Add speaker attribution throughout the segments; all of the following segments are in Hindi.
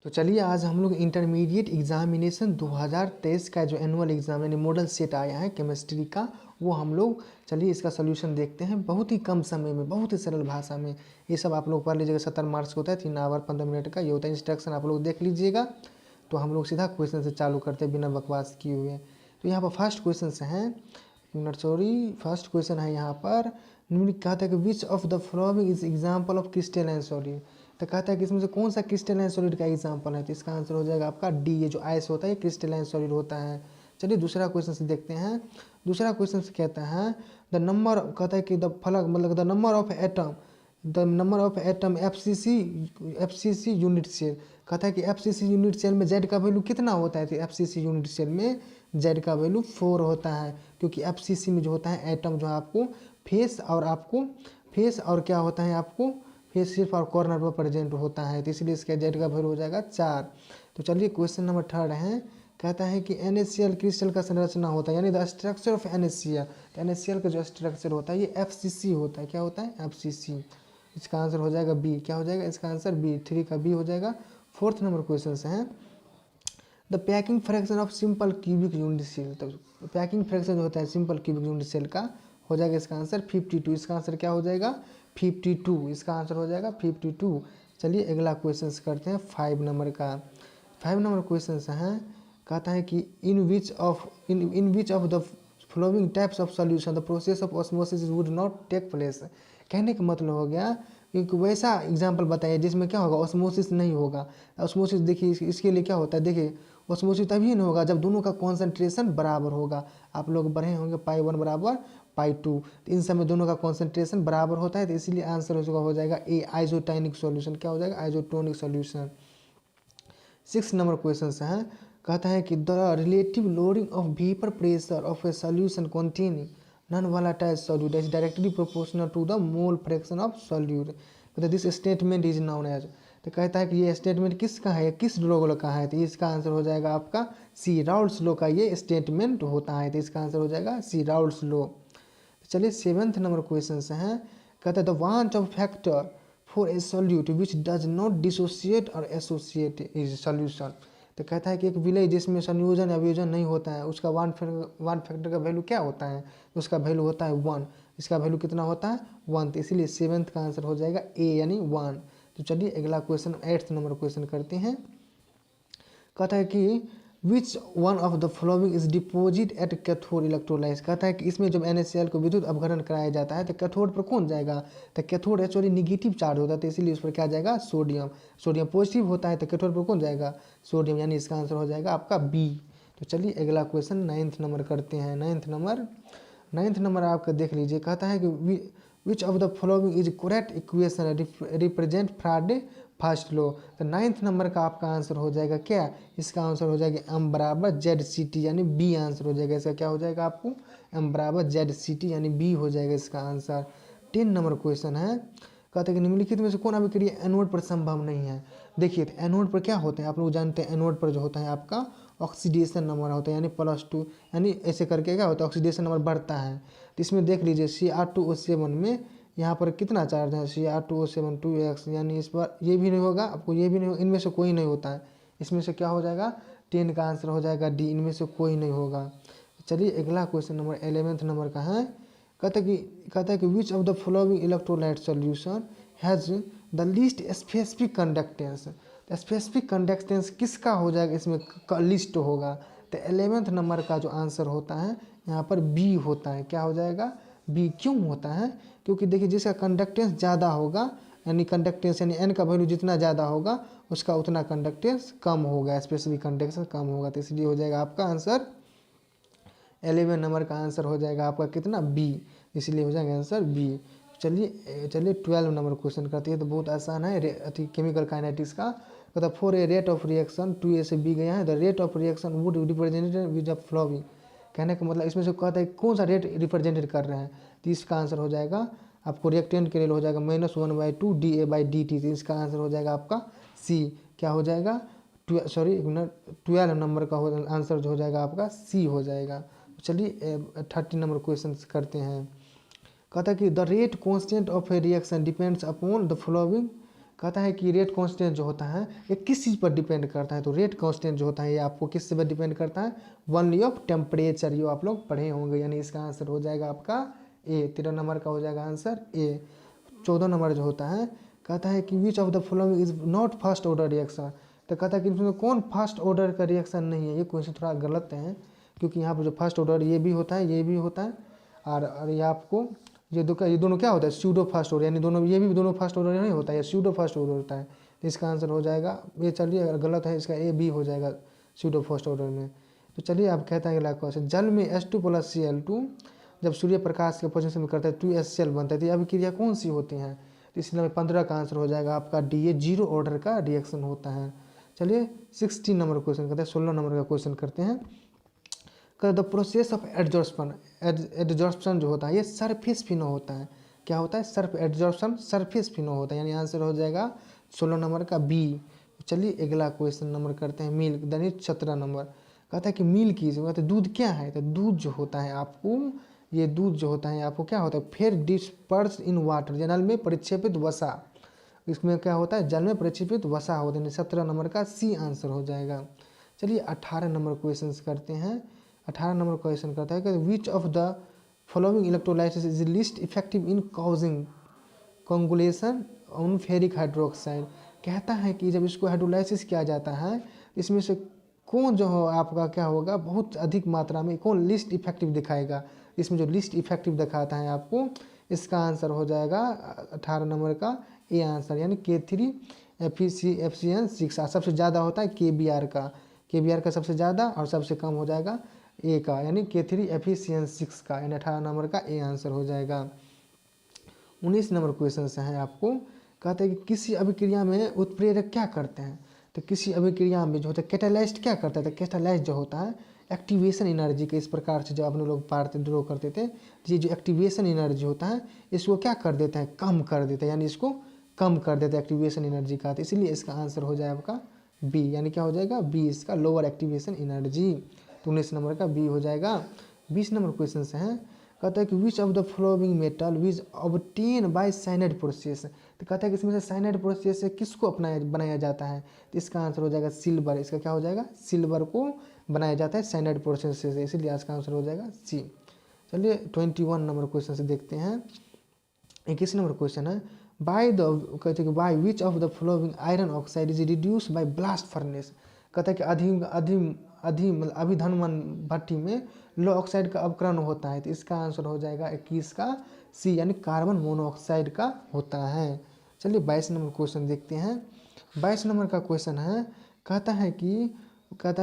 Speaker 1: तो चलिए आज हम लोग इंटरमीडिएट एग्जामिनेशन 2023 का जो एनुअल एग्जाम यानी मॉडल सेट आया है केमिस्ट्री का, वो हम लोग चलिए इसका सोल्यूशन देखते हैं बहुत ही कम समय में, बहुत ही सरल भाषा में। ये सब आप लोग पढ़ लीजिएगा। 70 मार्क्स का होता है, 3 आवर 15 मिनट का ये होता है। इंस्ट्रक्शन आप लोग देख लीजिएगा। तो हम लोग सीधा क्वेश्चन से चालू करते हैं बिना बकवास किए हुए। तो यहाँ पर फर्स्ट क्वेश्चन से हैं, फर्स्ट क्वेश्चन है यहाँ पर। कहता है कि which of the following is example of crystalline solid. तो कहता है कि इसमें से कौन सा क्रिस्टलाइन सॉलिड का एग्जाम्पल है। तो इसका आंसर हो जाएगा आपका डी। ये जो आइस होता है ये क्रिस्टलाइन सॉलिड होता है। चलिए दूसरा क्वेश्चन से देखते हैं। दूसरा क्वेश्चन से कहता है द नंबर, कहता है कि द फलक मतलब the number of atom FCC unit cell. कहता है कि एफसीसी यूनिट सेल में जेड का वैल्यू कितना होता है। तो एफसीसी यूनिट सेल में जेड का वैल्यू 4 होता है, क्योंकि एफसीसी में जो होता है एटम जो है आपको फेस और क्या होता है आपको फेस सिर्फ और कॉर्नर पर प्रेजेंट होता है। तो इसलिए इसका जेड का वैल्यू हो जाएगा 4। तो चलिए क्वेश्चन नंबर 3 है। कहता है कि NaCl क्रिस्टल का संरचना होता है यानी द स्ट्रक्चर ऑफ NaCl। तो NaCl का जो स्ट्रक्चर होता है ये FCC होता है। क्या होता है? FCC। इसका आंसर हो जाएगा बी। क्या हो जाएगा इसका आंसर? बी। 3 का बी हो जाएगा। 4th नंबर क्वेश्चन से है the packing fraction of simple cubic unit cell. तो पैकिंग फ्रैक्शन जो होता है सिंपल क्यूबिक यूनिट सेल का हो जाएगा इसका आंसर 52। इसका आंसर क्या हो जाएगा? 52। इसका आंसर हो जाएगा 52। चलिए अगला क्वेश्चन करते हैं 5 नंबर का। 5 नंबर क्वेश्चन है, कहता है कि in which of the following types of solution the process of osmosis would not take place. कहने का मतलब हो गया कि वैसा एग्जाम्पल बताइए जिसमें क्या होगा ऑस्मोसिस नहीं होगा। ऑस्मोसिस देखिए इसके लिए क्या होता है, देखिए ऑस्मोसिस तभी नहीं होगा जब दोनों का कॉन्सेंट्रेशन बराबर होगा। आप लोग पढ़े होंगे π1 बराबर π2, तो इन सब में दोनों का कॉन्सेंट्रेशन बराबर होता है। तो इसलिए आंसर हो जाएगा ए आइसोटोनिक सॉल्यूशन। क्या हो जाएगा? Isotonic solution. 6 नंबर क्वेश्चन से है, कहता है कि the relative lowering of vapour pressure of a solution containing non volatile solute is directly proportional to the mole fraction of solute. कहते this statement is known as. तो कहता है कि ये स्टेटमेंट किसका है, किस लॉ का है। तो इसका आंसर हो जाएगा आपका सी, राउल्ट्स लॉ का ये स्टेटमेंट होता है। तो इसका आंसर हो जाएगा सी, राउल्ट्स लॉ। चलिए 7th नंबर क्वेश्चन से हैं, कहता है the want of factor for a solute which does not dissociate और एसोसिएट इज सॉल्यूशन। तो कहता है कि एक विलय जिसमें संयोजन या वियोजन नहीं होता है उसका वान फैक्टर का वैल्यू क्या होता है? उसका वैल्यू होता है 1। इसका वैल्यू कितना होता है? 1। तो इसीलिए 7th का आंसर हो जाएगा ए यानी 1। तो चलिए अगला क्वेश्चन 8th नंबर क्वेश्चन करते हैं। कहता है कि which one of the following is deposit at cathode electrolysed. कहता है कि इसमें जब NaCl को विद्युत अपघटन कराया जाता है तो कैथोड पर कौन जाएगा? तो कैथोड एक्चुअली निगेटिव चार्ज होता है, तो इसीलिए उस पर क्या जाएगा? सोडियम। सोडियम पॉजिटिव होता है तो कैथोड पर कौन जाएगा? सोडियम, यानी इसका आंसर हो जाएगा आपका बी। तो चलिए अगला क्वेश्चन 9th नंबर करते हैं। 9th नंबर आपका देख लीजिए। कहता है कि which of the following is correct equation represent फ्राडे first law. तो 9th नंबर का आपका आंसर हो जाएगा क्या? इसका आंसर हो जाएगा m बराबर ZCT यानी बी आंसर हो जाएगा। इसका क्या हो जाएगा आपको? m बराबर ZCT यानी बी हो जाएगा इसका आंसर। 10 नंबर क्वेश्चन है, कहते हैं कि निम्नलिखित में से कौन अभिक्रिया एनोड पर संभव नहीं है। देखिए तो एनोड पर क्या होता है आप लोग जानते हैं, एनोड पर जो होता है आपका ऑक्सीडेशन नंबर होता है यानी +2, यानी ऐसे करके क्या होता है ऑक्सीडेशन नंबर बढ़ता है। तो इसमें देख लीजिए Cr2O7 में यहाँ पर कितना चार्ज है Cr2O7 2x, यानी इस पर ये भी नहीं होगा आपको, ये भी नहीं होगा, इनमें से कोई नहीं होता है। इसमें से क्या हो जाएगा? 10 का आंसर हो जाएगा डी, इनमें से कोई नहीं होगा। चलिए अगला क्वेश्चन नंबर 11th नंबर का है। कहता है कि which of the following electrolyte solution has the least specific conductance. Specific conductance किसका हो जाएगा? इसमें लिस्ट होगा। तो 11th नंबर का जो आंसर होता है यहाँ पर बी होता है। क्या हो जाएगा? बी। क्यों होता है? क्योंकि देखिए जिसका कंडक्टेंस ज़्यादा होगा यानी कंडक्टेंस यानी एन का वैल्यू जितना ज़्यादा होगा उसका उतना कंडक्टेंस कम होगा, स्पेसिफिक कंडक्टेंस कम होगा। तो इसलिए हो जाएगा आपका आंसर 11 नंबर का आंसर हो जाएगा आपका कितना? बी। इसलिए हो जाएगा आंसर बी। चलिए 12 नंबर क्वेश्चन करते हैं। तो बहुत आसान है, केमिकल काइनेटिक्स का। मतलब for a rate of reaction 2A से B गया है, the rate of reaction would represented with the flowing. कहने का मतलब इसमें से कहता है कौन सा रेट रिप्रेजेंटेड कर रहे हैं। तो इसका आंसर हो जाएगा आपको रिएक्टेंट के लिए हो जाएगा -1/2 dA/dt। तो इसका आंसर हो जाएगा आपका सी। क्या हो जाएगा? 12 नंबर का आंसर जो हो जाएगा आपका सी हो जाएगा। चलिए 30 नंबर क्वेश्चन करते हैं। कहता है कि the rate constant of A reaction depends upon the following कहता है कि रेट कांस्टेंट जो होता है ये किस चीज़ पर डिपेंड करता है, तो रेट कांस्टेंट जो होता है ये आपको किस पर डिपेंड करता है, वनली ऑफ टेम्परेचर, ये आप लोग पढ़े होंगे। यानी इसका आंसर हो जाएगा आपका ए, 13 नंबर का हो जाएगा आंसर ए। 14 नंबर जो होता है कहता है कि which of the following is not first order reaction, तो कहता है कि इसमें कौन फर्स्ट ऑर्डर का रिएक्शन नहीं है। ये क्वेश्चन थोड़ा गलत है, क्योंकि यहाँ पर जो फर्स्ट ऑर्डर ये भी होता है, ये भी होता है, और ये आपको ये दोनों क्या होता है, स्यूडो फर्स्ट ऑर्डर, यानी दोनों ये भी दोनों फर्स्ट ऑर्डर नहीं होता है, ये स्यूडो फर्स्ट ऑर्डर होता है। तो इसका आंसर हो जाएगा ये, चलिए अगर गलत है इसका ए बी हो जाएगा स्यूडो फर्स्ट ऑर्डर में। तो चलिए आप कहता है अगला क्वेश्चन, जल में H2 + Cl2 जब सूर्य प्रकाश के पोजिशन में करता है 2HCl बनता है, तो यह अभिक्रिया कौन सी होती हैं, तो इसलिए हमें 15 का आंसर हो जाएगा आपका डी, ये 0 ऑर्डर का रिएक्शन होता है। चलिए 16 नंबर क्वेश्चन करते हैं, 16 नंबर का क्वेश्चन करते हैं। The process of adsorption, adsorption जो होता है ये सरफेस फिनो होता है, क्या होता है, एडजॉर्प्शन सरफेस फिनो होता है, यानी आंसर हो जाएगा 16 नंबर का बी। चलिए अगला क्वेश्चन नंबर करते हैं मिल्क, यानी 17 नंबर कहता है कि मिल्क की कहते हैं दूध क्या है, तो दूध जो होता है आपको, ये दूध जो होता है आपको क्या होता है, फिर डिस्पर्स इन वाटर, जल में परिक्षेपित वसा, इसमें क्या होता है, जल में परिक्षेपित वसा होता है। 17 नंबर का सी आंसर हो जाएगा। चलिए 18 नंबर क्वेश्चन करते हैं। 18 नंबर क्वेश्चन करता है कि which of the following electrolysis is least effective in causing coagulation on ferric hydroxide, कहता है कि जब इसको हाइड्रोलाइसिस किया जाता है इसमें से कौन जो हो आपका क्या होगा, बहुत अधिक मात्रा में कौन लिस्ट इफेक्टिव दिखाएगा, इसमें जो लिस्ट इफेक्टिव दिखाता है आपको, इसका आंसर हो जाएगा 18 नंबर का ए आंसर, यानी K3 FeCN6, सबसे ज़्यादा होता है KBr का सबसे ज़्यादा और सबसे कम हो जाएगा ए का, यानी K3 FeCN6 का, यानी 18 नंबर का ए आंसर हो जाएगा। 19 नंबर क्वेश्चन से है आपको, कहते हैं कि किसी अभिक्रिया में उत्प्रेरक क्या करते हैं, तो किसी अभिक्रिया में जो होता है कैटालाइस्ट क्या करता है, तो कैटालाइस्ट जो होता है एक्टिवेशन एनर्जी के, इस प्रकार से जो अपने लोग पार्ट ड्रॉ करते थे, ये जो एक्टिवेशन एनर्जी होता है इसको क्या कर देता है, कम कर देता है, यानी इसको कम कर देता है एक्टिवेशन एनर्जी का, तो इसलिए इसका आंसर हो जाए आपका बी, यानी क्या हो जाएगा बी, इसका लोअर एक्टिवेशन एनर्जी। तो 19 नंबर का बी हो जाएगा। 20 नंबर क्वेश्चन से है, कहता है कि which of the following metal which obtain bye cyanide process, तो कहता है कि इसमें से साइनाइड प्रोसेस से किसको बनाया जाता है, तो इसका आंसर हो जाएगा सिल्वर, इसका क्या हो जाएगा, सिल्वर को बनाया जाता है साइनाइड प्रोसेस से, इसीलिए इसका आंसर हो जाएगा सी। चलिए 21 नंबर क्वेश्चन से देखते हैं। 21 नंबर क्वेश्चन है, बाय द कहते हैं कि by which of the following iron oxide is reduce by blast furnace, कहता है कि अभिधनवन भट्टी में लो ऑक्साइड का अपकरण होता है, तो इसका आंसर हो जाएगा 21 का सी, यानी कार्बन मोनोऑक्साइड का होता है। चलिए 22 नंबर क्वेश्चन देखते हैं। 22 नंबर का क्वेश्चन है, कहता है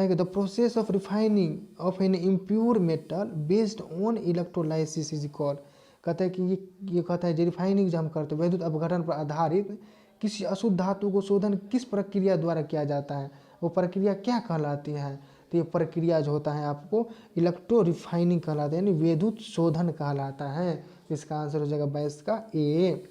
Speaker 1: कि the process of refining of an impure metal based on electrolysis is called, कहता है कि ये कहता है जो रिफाइनिंग जो हम करते हैं वैद्युत अपघटन पर आधारित किसी अशुद्ध धातु को शोधन किस प्रक्रिया द्वारा किया जाता है, वो प्रक्रिया क्या कहलाती है, तो ये प्रक्रिया जो होता है आपको इलेक्ट्रो रिफाइनिंग कहलाता है, यानी विद्युत शोधन कहलाता है। इसका आंसर हो जाएगा 22 का ए।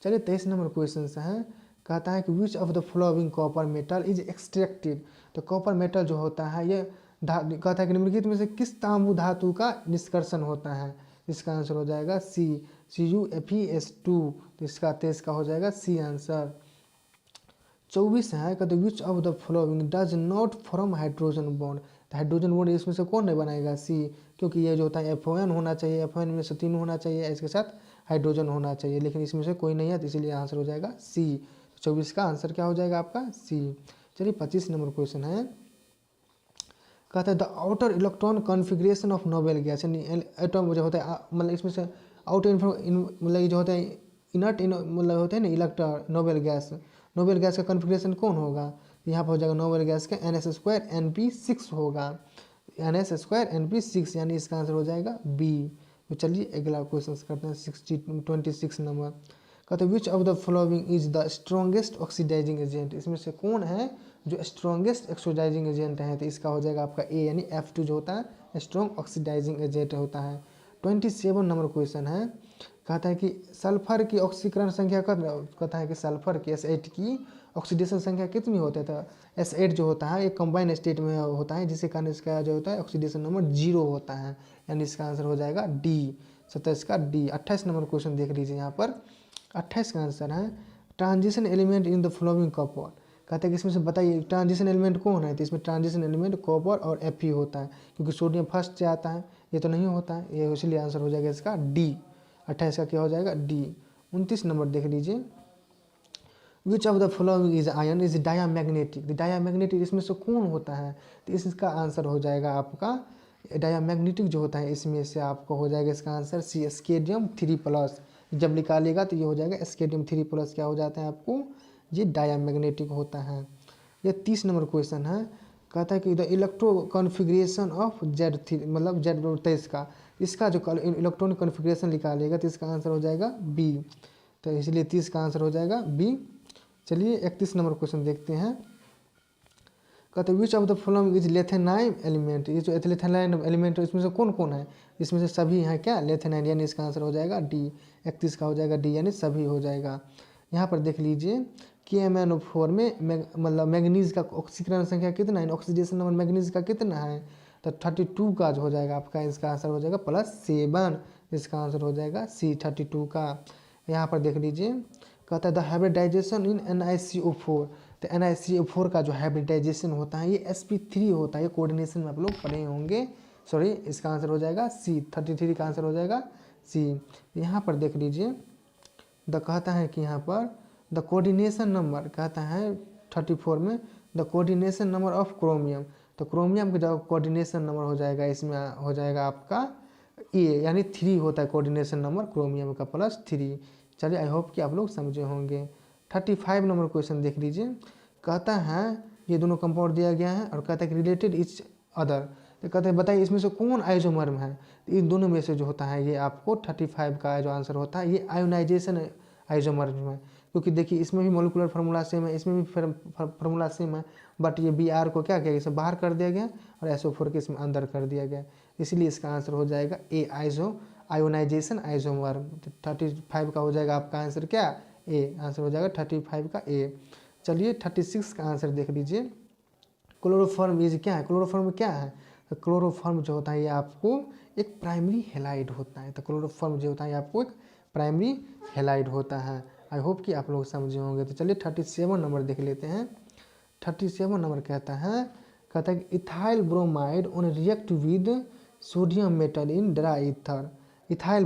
Speaker 1: चलिए 23 नंबर क्वेश्चन से है, कहता है कि which of the following copper metal is extracted, तो कॉपर मेटल जो होता है ये कहता है कि निम्नलिखित में से किस तांबु धातु का निष्कर्षण होता है, इसका आंसर हो जाएगा सी, CuFeS2, तो इसका 23 का हो जाएगा सी आंसर। 24 है, कहते विच of the following does not form hydrogen bond, तो हाइड्रोजन बॉन्ड इसमें से कौन नहीं बनाएगा, सी, क्योंकि ये जो होता है FON होना चाहिए, FON में से 3 होना चाहिए, इसके साथ हाइड्रोजन होना चाहिए, लेकिन इसमें से कोई नहीं है, तो इसलिए आंसर हो जाएगा सी। 24 का आंसर क्या हो जाएगा आपका सी। चलिए 25 नंबर क्वेश्चन है, कहता है the outer electron configuration of noble gas, यानी एटम जो होता है मतलब इसमें से आउटर मतलब जो होता है इनर्ट मतलब होते हैं ना इलेक्ट्रॉन, नोबेल गैस का कॉन्फ़िगरेशन कौन होगा, यहाँ पर हो जाएगा नोबेल गैस का NS2 NP6 होगा, NS2 NP6, यानी इसका आंसर हो जाएगा बी। तो चलिए अगला क्वेश्चन करते हैं 26 नंबर, कहते हैं which of the following is the strongest oxidizing agent, इसमें से कौन है जो स्ट्रॉन्गेस्ट ऑक्सीडाइजिंग एजेंट है, तो इसका हो जाएगा आपका ए, यानी F2 जो होता है स्ट्रॉन्ग ऑक्सीडाइजिंग एजेंट होता है। 27 नंबर क्वेश्चन है, कहता है कि सल्फर की ऑक्सीकरण संख्या कहता है कि सल्फर की S8 की ऑक्सीडेशन संख्या कितनी होती है, तो S8 जो होता है एक कंबाइन स्टेट में होता है, जिसके कारण इसका जो होता है ऑक्सीडेशन नंबर 0 होता है, यानी इसका आंसर हो जाएगा डी, 27 का डी। 28 नंबर क्वेश्चन देख लीजिए यहाँ पर, 28 का आंसर है, transition element in the flowing copper, कहते हैं कि इसमें से बताइए ट्रांजिशन एलिमेंट कौन है, तो इसमें ट्रांजिशन एलिमेंट कॉपर और Fe होता है, क्योंकि सोडियम फर्स्ट से आता है, ये तो नहीं होता है, ये इसलिए आंसर हो जाएगा इसका डी। 28 का क्या हो जाएगा डी। 29 नंबर देख लीजिए, विच of the following is ion is diamagnetic, diamagnetic इसमें से कौन होता है, तो इसका आंसर हो जाएगा आपका डायामैग्नेटिक जो होता है इसमें से आपको हो जाएगा इसका आंसर सी, स्केडियम 3+। जब निकालेगा तो ये हो जाएगा स्केडियम 3+ क्या हो जाता है आपको, ये डायामैग्नेटिक होता है। ये 30 नंबर क्वेश्चन है, कहता है कि the electro configuration of Z3 मतलब Z23 का, इसका जो इलेक्ट्रॉनिक कॉन्फ़िगरेशन निकालेगा तो इसका आंसर हो जाएगा बी, तो इसलिए 30 का आंसर हो जाएगा बी। चलिए 31 नंबर क्वेश्चन देखते हैं, कहते हैं which of the following is lanthanide element, ये जो एथिलेथेनाइन एलिमेंट है इसमें से कौन कौन है, इसमें से सभी हैं क्या लेथेनाइन, यानी इसका आंसर हो जाएगा डी। 31 का हो जाएगा डी, यानी सभी हो जाएगा। यहाँ पर देख लीजिए KMnO4 में मतलब मैग्नीज का ऑक्सीकरण संख्या कितना है, ऑक्सीडेशन नंबर मैग्नीज का कितना है, तो 32 का जो हो जाएगा आपका, इसका आंसर हो जाएगा +7, इसका आंसर हो जाएगा C 32 का। यहाँ पर देख लीजिए, कहता है द हाइब्रिडाइजेशन इन NiCO4, तो NiCO4 का जो हाइब्रिडाइजेशन होता है ये sp3 होता है, ये कोऑर्डिनेशन में आप लोग पढ़े होंगे, सॉरी इसका आंसर हो जाएगा C 33 का आंसर हो जाएगा C। यहाँ पर देख लीजिए द कहता है कि यहाँ पर द कोऑर्डिनेशन नंबर कहता है 34 में the coordination number of chromium, तो क्रोमियम का जो कोऑर्डिनेशन नंबर हो जाएगा इसमें हो जाएगा आपका ए, यानी 3 होता है कोऑर्डिनेशन नंबर क्रोमियम का +3। चलिए आई होप कि आप लोग समझे होंगे। 35 नंबर क्वेश्चन देख लीजिए, कहता है ये दोनों कंपाउंड दिया गया है और कहता है कि रिलेटेड इच अदर, तो कहते हैं बताइए इसमें से कौन आइसोमर्म है, तो इन दोनों में से जो होता है ये आपको 35 का जो आंसर होता है ये आयोनाइजेशन आइसोमर्म है, क्योंकि देखिए इसमें भी मोलिकुलर फार्मूला सेम है, इसमें भी फार्मूला सेम है, बट ये Br को क्या किया इसे बाहर कर दिया गया और SO4 के इसमें अंदर कर दिया गया, इसलिए इसका आंसर हो जाएगा ए आयोनाइजेशन आइसोमर्म। 35 का हो जाएगा आपका आंसर क्या ए, आंसर हो जाएगा 35 का ए। चलिए 36 का आंसर देख लीजिए, क्लोरोफॉर्म इज क्या है, क्लोरोफॉर्म क्या है, तो क्लोरोफॉर्म जो होता है ये आपको एक प्राइमरी हेलाइड होता है, तो क्लोरोफॉर्म जो होता है आपको एक प्राइमरी हेलाइड होता है। आई होप कि आप लोग समझे होंगे। तो चलिए 37 नंबर देख लेते हैं। 37 नंबर कहता है कि ethyl bromide on react with sodium metal in dry ether, ethyl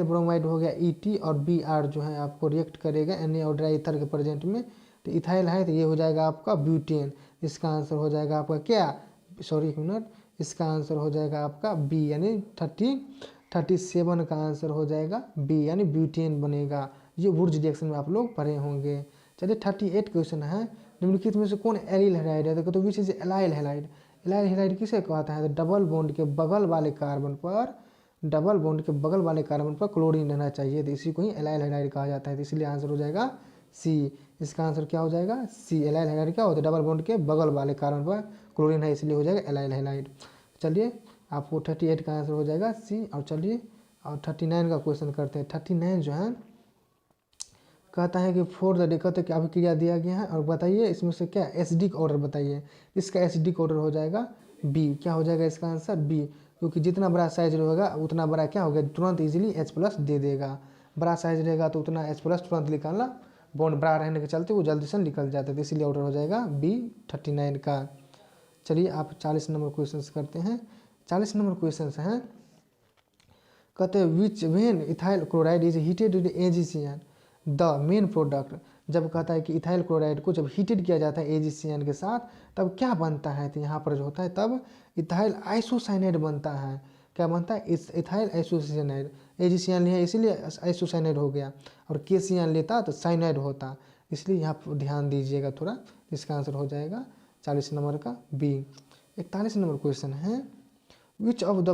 Speaker 1: bromide हो गया ET और Br जो है आपको रिएक्ट करेगा Na और ड्राई ईथर के प्रेजेंट में, तो इथाइल है तो ये हो जाएगा आपका ब्यूटेन, इसका आंसर हो जाएगा आपका क्या, सॉरी एक मिनट, इसका आंसर हो जाएगा आपका बी, यानी 37 का आंसर हो जाएगा बी, यानी ब्यूटेन बनेगा। ये वुर्ज रिएक्शन में आप लोग पढ़े होंगे। चलिए 38 क्वेश्चन है, निम्नलिखित में से कौन एलिल हैलाइड है, तो which is allyl halide, allyl halide किसे कहता है, तो डबल बॉन्ड के बगल वाले कार्बन पर क्लोरीन रहना चाहिए, तो इसी को ही एलाइल हैलाइड कहा जाता है, तो इसलिए आंसर हो जाएगा सी, इसका आंसर क्या हो जाएगा सी। एलाइल हैलाइड क्या होता है, डबल बॉन्ड के बगल वाले कार्बन पर क्लोरीन है, इसलिए हो जाएगा एलाइल हैलाइड। चलिए आपको 38 का आंसर हो जाएगा सी। और चलिए और 39 का क्वेश्चन करते हैं। 39 जो है कहता है कि फॉर द कहते कि अभिक्रिया दिया गया है और बताइए इसमें से क्या एसिडिक ऑर्डर बताइए, इसका एसिडिक ऑर्डर हो जाएगा बी, क्या हो जाएगा इसका आंसर बी, क्योंकि जितना बड़ा साइज रहेगा उतना बड़ा क्या होगा तुरंत इजीली H+ दे देगा, बड़ा साइज रहेगा तो उतना H+ तुरंत निकालना, बॉन्ड बड़ा रहने के चलते वो जल्दी से निकल जाता है, इसीलिए ऑर्डर हो जाएगा बी 39 का। चलिए आप 40 नंबर क्वेश्चन करते हैं। 40 नंबर क्वेश्चन हैं, कहते हैं which when ethyl chloride is heated with AgCN the main product, जब कहता है कि इथाइल क्लोराइड को जब हीटेड किया जाता है AgCN के साथ तब क्या बनता है, तो यहाँ पर जो होता है तब इथाइल आइसोसाइनाइड बनता है, क्या बनता है इथाइल आइसोसाइनाइड, AgCN लिया इसीलिए आइसोसाइनाइड हो गया, और KCN लेता तो साइनाइड होता, इसलिए यहाँ पर ध्यान दीजिएगा थोड़ा, इसका आंसर हो जाएगा 40 नंबर का बी। 41 नंबर क्वेश्चन है, विच of the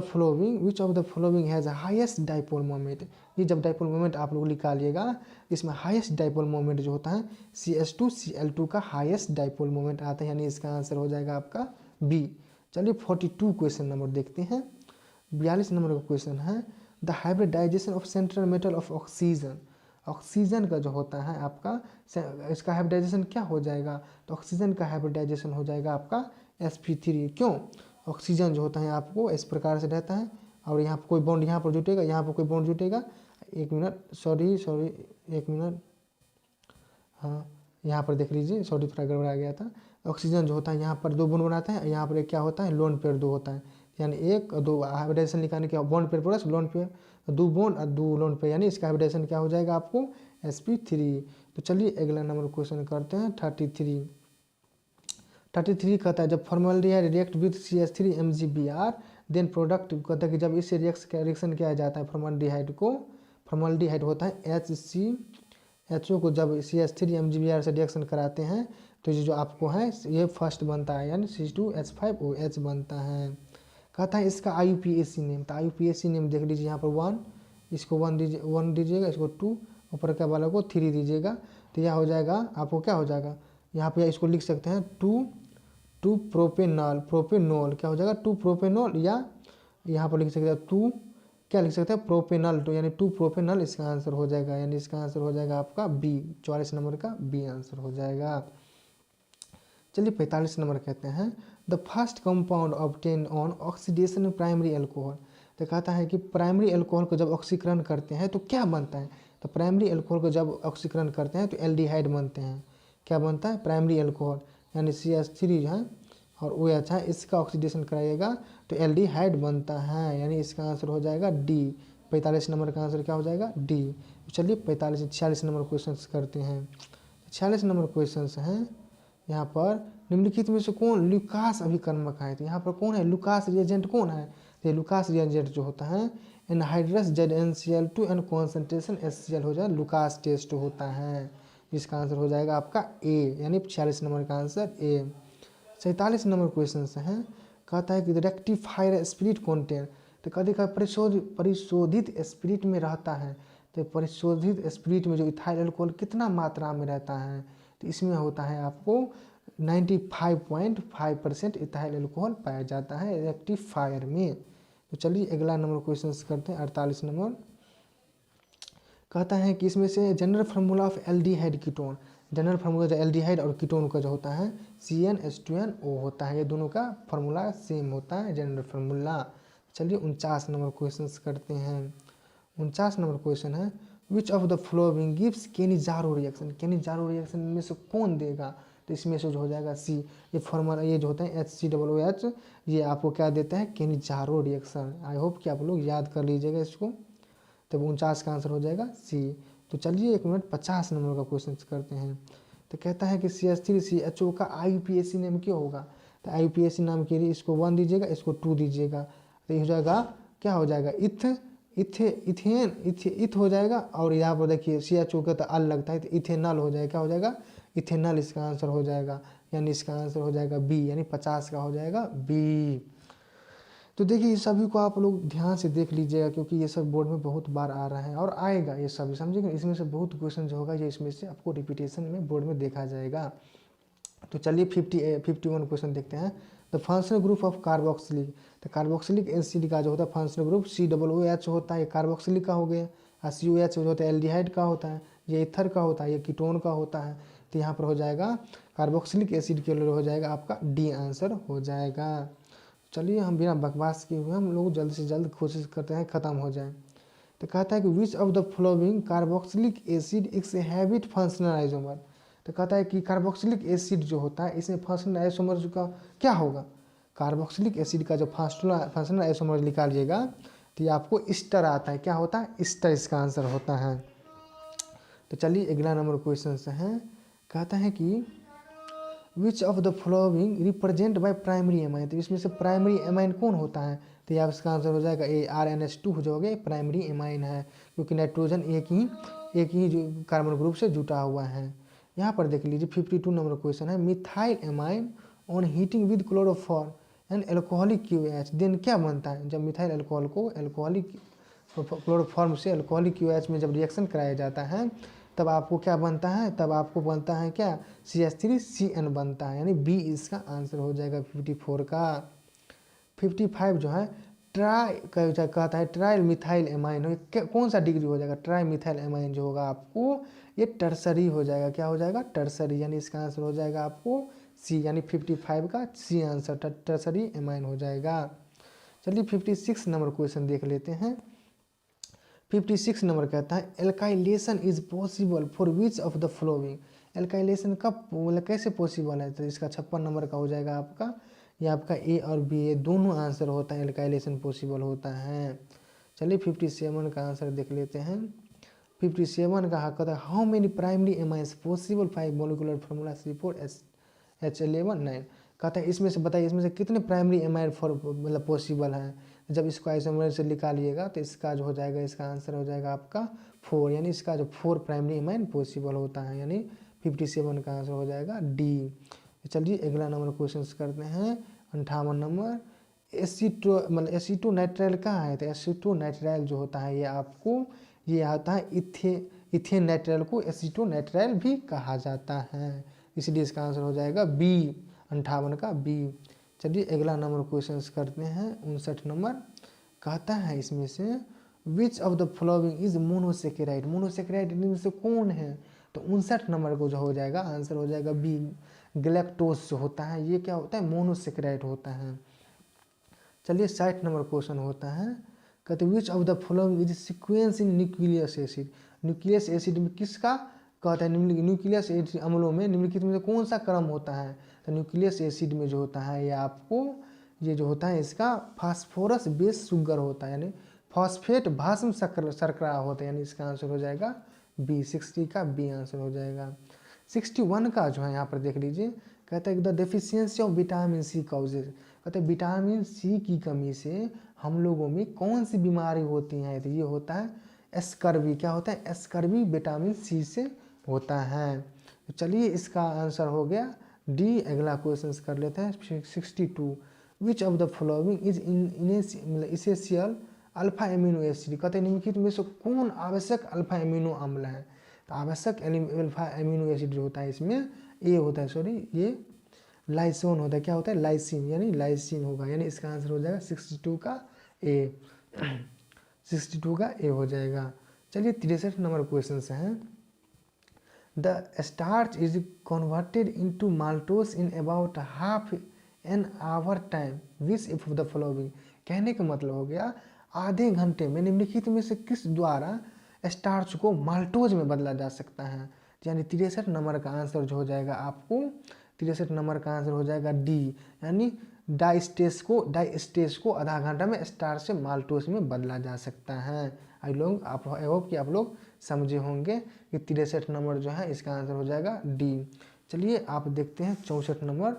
Speaker 1: flowing has highest dipole moment, ये जब डाइपोल मोमेंट आप लोग निकालिएगा इसमें हाईएस्ट डाइपोल मोमेंट जो होता है CH2Cl2 का हाईएस्ट डाइपोल मोमेंट आता है, यानी इसका आंसर हो जाएगा आपका बी। चलिए 42 क्वेश्चन नंबर देखते हैं। 42 नंबर का क्वेश्चन है, the hybridization of central metal of oxygen, oxygen का जो होता है आपका इसका हाइब्रिडाइजेशन क्या हो जाएगा, तो ऑक्सीजन का हाइब्रिडाइजेशन हो जाएगा आपका sp3, क्यों, ऑक्सीजन जो होता है आपको इस प्रकार से रहता है और यहाँ पर कोई बॉन्ड यहाँ पर जुटेगा, यहाँ पर कोई बॉन्ड जुटेगा, एक मिनट सॉरी एक मिनट, हाँ यहाँ पर देख लीजिए, सॉरी थोड़ा गड़बड़ा गया था। ऑक्सीजन जो होता है यहाँ पर 2 बॉन्ड बनाता है, यहाँ पर एक क्या होता है, लोन पेयर 2 होता है, यानी 1 और 2 हाइब्रिडेशन निकालने के bond pair plus lone pair, 2 bond और 2 लोन पेयर, यानी इसका हाइब्रिडेशन क्या हो जाएगा आपको sp3। तो चलिए अगला नंबर क्वेश्चन करते हैं 33 कहता है जब formaldehyde react with CH3 MgBr then product, कहता है कि जब इससे रिएक्शन किया जाता है फॉर्मल्डिहाइड होता है HCHO को जब CH3 MgBr से रिएक्शन कराते हैं तो ये जो आपको है ये फर्स्ट बनता है, यानी C2H5OH बनता है। कहता है इसका IUPAC नेम, तो IUPAC नेम देख लीजिए यहाँ पर 1, इसको 1 दीजिएगा, इसको 2, ऊपर का वाला को 3 दीजिएगा, तो यह हो जाएगा आपको क्या हो जाएगा, यहाँ पे इसको लिख सकते हैं 2 प्रोपेनॉल क्या हो जाएगा 2 प्रोपेनॉल, या यहाँ पर लिख सकते हैं 2 क्या लिख सकते हैं प्रोपेनल, तो यानी 2 प्रोपेनल इसका आंसर हो जाएगा, यानी इसका आंसर हो जाएगा आपका बी, 44 नंबर का बी आंसर हो जाएगा। चलिए 45 नंबर कहते हैं the first compound obtain on oxidation primary alcohol, तो कहता है कि प्राइमरी एल्कोहल को जब ऑक्सीकरण करते हैं तो क्या बनता है, तो प्राइमरी एल्कोहल को जब ऑक्सीकरण करते हैं तो एल्डिहाइड बनते हैं, क्या बनता है प्राइमरी एल्कोहल, यानी CH3 जो है और OH है, इसका ऑक्सीडेशन कराइएगा तो एल्डिहाइड बनता है, यानी इसका आंसर हो जाएगा डी। 45 नंबर का आंसर क्या हो जाएगा डी। चलिए 46 नंबर क्वेश्चन करते हैं। 46 नंबर क्वेश्चन हैं यहाँ पर निम्नलिखित में से कौन लुकास अभिकर्मक है, तो यहाँ पर कौन है लुकास रिएजेंट कौन है, तो लुकास रिएजेंट जो होता है anhydrous ZnCl2 and concentration HCl हो जाए लुकास टेस्ट होता है, इसका आंसर हो जाएगा आपका ए, यानी 46 नंबर का आंसर ए। 47 नंबर क्वेश्चन हैं कहता है कि रेक्टिफायर स्पिरिट कॉन्टेंट, तो कभी कभी परिशोधित स्पिरिट में रहता है, तो परिशोधित स्पिरिट में जो इथाइल अल्कोहल कितना मात्रा में रहता है, तो इसमें होता है आपको 95.5% इथाइल अल्कोहल पाया जाता है रेक्टिफायर में। तो चलिए अगला नंबर क्वेश्चन करते हैं 48 नंबर कहता है कि इसमें से general formula of aldehyde ketone, general formula जो एल्डिहाइड और कीटोन का जो होता है CnH2nO होता है, ये दोनों का फार्मूला सेम होता है जनरल फार्मूला। चलिए 49 नंबर क्वेश्चन करते हैं। 49 नंबर क्वेश्चन है विच of the flowing gives Cannizzaro reaction, Cannizzaro reaction में से कौन देगा, तो इसमें से जो हो जाएगा सी, ये फार्मूला ये जो होता है HCOOH ये आपको क्या देता है केनिजारो रिएक्शन। आई होप कि आप लोग याद कर लीजिएगा इसको, तब 49 का आंसर हो जाएगा सी। तो चलिए 1 मिनट 50 नंबर का क्वेश्चन करते हैं। तो कहता है कि CH3CHO का IUPAC नेम क्या होगा, तो IUPAC नाम के लिए इसको 1 दीजिएगा, इसको 2 दीजिएगा, तो ये हो जाएगा क्या हो जाएगा इथ हो जाएगा, और यहाँ पर देखिए CHO का तो अल लगता है तो इथेनॉल हो जाएगा, क्या हो जाएगा इथेनॉल इसका आंसर हो जाएगा, यानी इसका आंसर हो जाएगा बी, यानी 50 का हो जाएगा बी। तो देखिए ये सभी को आप लोग ध्यान से देख लीजिएगा, क्योंकि ये सब बोर्ड में बहुत बार आ रहा है और आएगा ये सभी, समझिएगा इसमें से बहुत क्वेश्चन जो होगा ये इसमें से आपको रिपीटेशन में बोर्ड में देखा जाएगा। तो चलिए 51 क्वेश्चन देखते हैं। The functional group of carboxylic, तो कार्बोक्सिलिक एसिड का जो होता है फंक्शनल ग्रुप COOH होता है, ये कार्बोक्सिलिक का हो गया, और COH जो होता है एल्डिहाइड का होता है, ये ईथर का होता है, ये कीटोन का होता है, तो यहाँ पर हो जाएगा कार्बोक्सिलिक एसिड के लिए हो जाएगा आपका डी आंसर हो जाएगा। चलिए हम बिना बकवास किए हुए हम लोग जल्द से जल्द कोशिश करते हैं ख़त्म हो जाए। तो कहता है कि which of the following carboxylic acid it's habit functional isomer, तो कहता है कि कार्बोक्सिलिक एसिड जो होता है इसमें फंक्शनल आइसोमर का क्या होगा, कार्बोक्सिलिक एसिड का जो फंक्शनल आइसोमर निकालिएगा तो ये आपको इस्टर आता है, क्या होता है इस्टर, इसका आंसर होता है। तो चलिए अगला नंबर क्वेश्चन है कहता है कि which of the following represent by primary amine, तो इसमें से प्राइमरी एमाइन कौन होता है, तो यहाँ इसका आंसर हो जाएगा ए, RNH2 हो जाओगे प्राइमरी एमाइन है, क्योंकि नाइट्रोजन एक ही जो कार्बन ग्रुप से जुटा हुआ है। यहाँ पर देख लीजिए 52 नंबर क्वेश्चन है methyl amine on heating with chloroform and alcoholic QH then क्या बनता है, जब मिथाइल अल्कोहल को एल्कोहलिक क्लोरोफॉर्म से एल्कोहलिक QH में जब रिएक्शन कराया जाता है तब आपको क्या बनता है, तब आपको बनता है क्या CH3CN बनता है, यानी बी इसका आंसर हो जाएगा 54 का। 55 जो है ट्राई कहता है ट्राई मिथाइल एमाइन हो, कौन सा डिग्री हो जाएगा, ट्राई मिथाइल एमाइन जो होगा आपको ये टर्सरी हो जाएगा, क्या हो जाएगा टर्सरी, यानी इसका आंसर हो जाएगा आपको सी, यानी 55 का सी आंसर टर्सरी एमाइन हो जाएगा। चलिए 56 नंबर क्वेश्चन देख लेते हैं। 56 नंबर कहता है alkylation is possible for which of the flowing, alkylation कब मतलब कैसे पॉसिबल है, तो इसका 56 नंबर का हो जाएगा आपका, ये आपका ए और बी ए दोनों आंसर होता है, एल्काइलेशन पॉसिबल होता है। चलिए 57 का आंसर देख लेते हैं। 57 का कहता है how many primary amines possible 5 molecular formula C4H11 9। कहता है इसमें से बताइए, इसमें से कितने प्राइमरी एमाइन मतलब पॉसिबल हैं। जब इसको आइसोमर से निकालिएगा तो इसका जो हो जाएगा, इसका आंसर हो जाएगा आपका 4, यानी इसका जो 4 प्राइमरी एमाइन पॉसिबल होता है, यानी 57 का आंसर हो जाएगा डी। चलिए अगला नंबर क्वेश्चन करते हैं 58 नंबर। एसीटो मतलब एसीटोनाइट्राइल कहाँ है, तो एसीटोनाइट्राइल जो होता है ये आपको ये आता है इथेन नाइट्राइल को एसीटोनाइट्राइल भी कहा जाता है, इसलिए इसका आंसर हो जाएगा बी, 58 का बी। चलिए अगला नंबर क्वेश्चन करते हैं 59 नंबर। कहता है इसमें से विच of the following is monosaccharide, monosaccharide इनमें से कौन है, तो 59 नंबर को जो हो जाएगा आंसर हो जाएगा बी, गैलेक्टोज जो होता है ये क्या होता है, मोनोसेकेराइड होता है। चलिए 60 नंबर क्वेश्चन होता है, कहते विच of the following is sequence in nucleus acid, nucleus acid में किसका कहता है न्यूक्लियस एसिड अम्लों में निम्नलिखित में से कौन सा क्रम होता है, तो न्यूक्लियस एसिड में जो होता है ये आपको ये जो होता है इसका फास्फोरस बेस शुगर होता है, यानी फॉस्फेट भास्म शर्करा होता है, यानी इसका आंसर हो जाएगा बी, 60 का बी आंसर हो जाएगा। 61 का जो है यहाँ पर देख लीजिए, कहता है the deficiency of vitamin C causes, कहते हैं विटामिन सी की कमी से हम लोगों में कौन सी बीमारी होती है, तो ये होता है स्कर्वी, क्या होता है स्कर्वी विटामिन सी से होता है। तो चलिए इसका आंसर हो गया डी। अगला क्वेश्चन कर लेते हैं 62, विच of the following is in essential alpha amino acid, कहते हैं निम्नलिखित में से कौन आवश्यक अल्फा एमिनो अम्ल है, तो आवश्यक अल्फा एमिनो एसिड जो होता है इसमें ए होता है, सॉरी ये लाइसोन होता है, क्या होता है लाइसिन, यानी लाइसिन होगा, यानी इसका आंसर हो जाएगा 62 का ए, 62 का ए हो जाएगा। चलिए 63 नंबर क्वेश्चन है, the starch is converted into maltose in about half an hour time which if the following, कहने का मतलब हो गया आधे घंटे में निम्नलिखित में से किस द्वारा स्टार्च को माल्टोज में बदला जा सकता है, यानी 63 नंबर का आंसर जो हो जाएगा आपको 63 नंबर का आंसर हो जाएगा डी, यानी डाइस्टेस को आधा घंटा में स्टार्च से माल्टोज में बदला जा सकता है। आई होप कि आप लोग समझे होंगे कि 63 नंबर जो है इसका आंसर हो जाएगा डी। चलिए आप देखते हैं 64 नंबर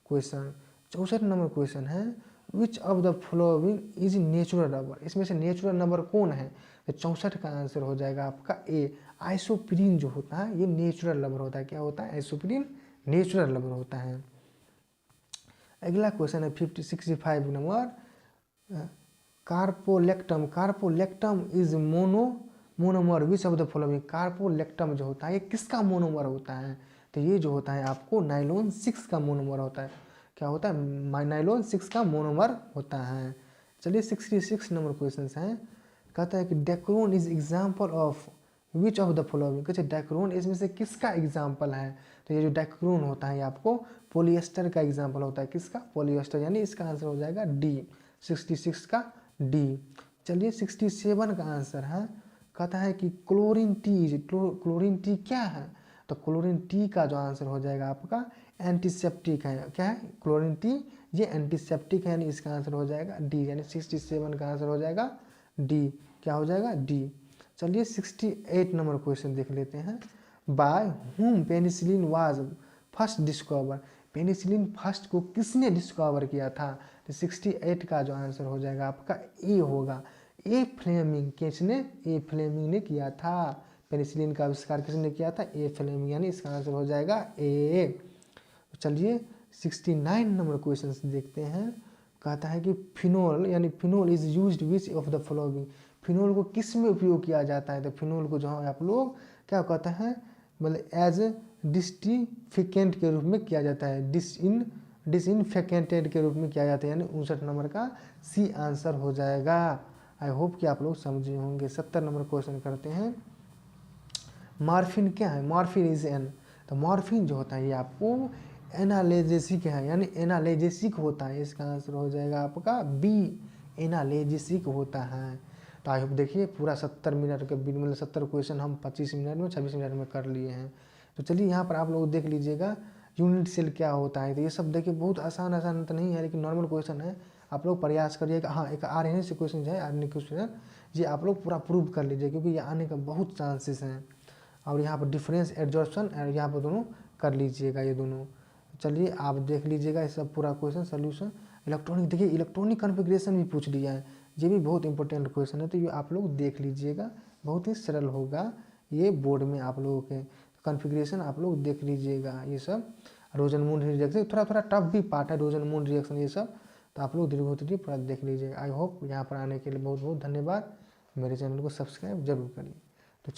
Speaker 1: क्वेश्चन। 64 नंबर क्वेश्चन है विच of the following is natural rubber, इसमें से नेचुरल रबर कौन है, तो 64 का आंसर हो जाएगा आपका ए, आइसोप्रीन जो होता है ये नेचुरल रबर होता है, क्या होता है आइसोप्रीन नेचुरल रबर होता है। अगला क्वेश्चन है 65 number, caprolactam, caprolactam is monomer which of the following, caprolactam जो होता है ये किसका मोनोमर होता है, तो ये जो होता है आपको नाइलॉन 6 का मोनोमर होता है, क्या होता है नाइलॉन 6 का मोनोमर होता है। चलिए 66 नंबर क्वेश्चन है, कहता है कि Dacron is example of which of the following, कहते हैं डेक्रोन इसमें से किसका एग्जाम्पल है, तो ये जो डेक्रोन होता है ये आपको पॉलिएस्टर का एग्जाम्पल होता है, किसका पॉलिएस्टर, यानी इसका आंसर हो जाएगा डी, 66 का डी। चलिए 67 का आंसर है, कहता है कि क्लोरीन टी क्या है, तो क्लोरीन टी का जो आंसर हो जाएगा आपका एंटीसेप्टिक है, क्या है क्लोरीन टी ये एंटीसेप्टिक है, यानी इसका आंसर हो जाएगा डी, यानी 67 का आंसर हो जाएगा डी, क्या हो जाएगा डी। चलिए 68 नंबर क्वेश्चन देख लेते हैं, by whom penicillin was first discover, penicillin first को किसने डिस्कवर किया था, तो 68 का जो आंसर हो जाएगा आपका ए होगा, ए फ्लेमिंग, किसने ए फ्लेमिंग ने किया था, पेनिसिलिन का आविष्कार किसने किया था, ए फ्लेमिंग, यानी इसका आंसर हो जाएगा ए। चलिए 69 नंबर क्वेश्चन देखते हैं, कहता है कि फिनोल यानी phenol is used which of the following, phenol को किस में उपयोग किया जाता है, तो फिनोल को जो है आप लोग क्या कहते हैं मतलब एज डिस्टिफिकेंट के रूप में किया जाता है, डिसइनफेक्टेंट के रूप में किया जाता है, यानी 59 नंबर का सी आंसर हो जाएगा। आई होप कि आप लोग समझे होंगे। 70 नंबर क्वेश्चन करते हैं, मॉर्फिन क्या है, मॉर्फिन इज एन, तो मॉर्फिन जो होता है ये आपको एनाल्जेसिक है, यानी एनाल्जेसिक होता है, इसका आंसर हो जाएगा आपका बी, एनाल्जेसिक होता है। तो आई होप देखिए पूरा 70 मिनट के मतलब 70 क्वेश्चन हम 25 मिनट में 26 मिनट में कर लिए हैं। तो चलिए यहाँ पर आप लोग देख लीजिएगा यूनिट सेल क्या होता है। तो ये सब देखिए बहुत आसान तो नहीं है, लेकिन नॉर्मल क्वेश्चन है। आप लोग प्रयास करिएगा। हाँ, एक आरएनए से क्वेश्चन है, आरएनए क्वेश्चन ये आप लोग पूरा प्रूव कर लीजिए, क्योंकि ये आने का बहुत चांसेस हैं। और यहाँ पर डिफरेंस एडजॉर्प्शन और यहाँ पर दोनों कर लीजिएगा ये दोनों। चलिए आप देख लीजिएगा ये सब पूरा क्वेश्चन सोल्यूशन। इलेक्ट्रॉनिक देखिए, इलेक्ट्रॉनिक कॉन्फ़िगरेशन भी पूछ लिया है, ये भी बहुत इंपॉर्टेंट क्वेश्चन है। तो ये आप लोग देख लीजिएगा, बहुत ही सरल होगा ये बोर्ड में आप लोगों के। कॉन्फ़िगरेशन आप लोग देख लीजिएगा ये सब। रोजन-मून रिएक्शन थोड़ा टफ भी पार्ट है, रोजन-मून रिएक्शन ये सब। तो आप लोग धीरे पूरा देख लीजिएगा। आई होप यहाँ पर आने के लिए बहुत बहुत धन्यवाद। मेरे चैनल को सब्सक्राइब जरूर करिए।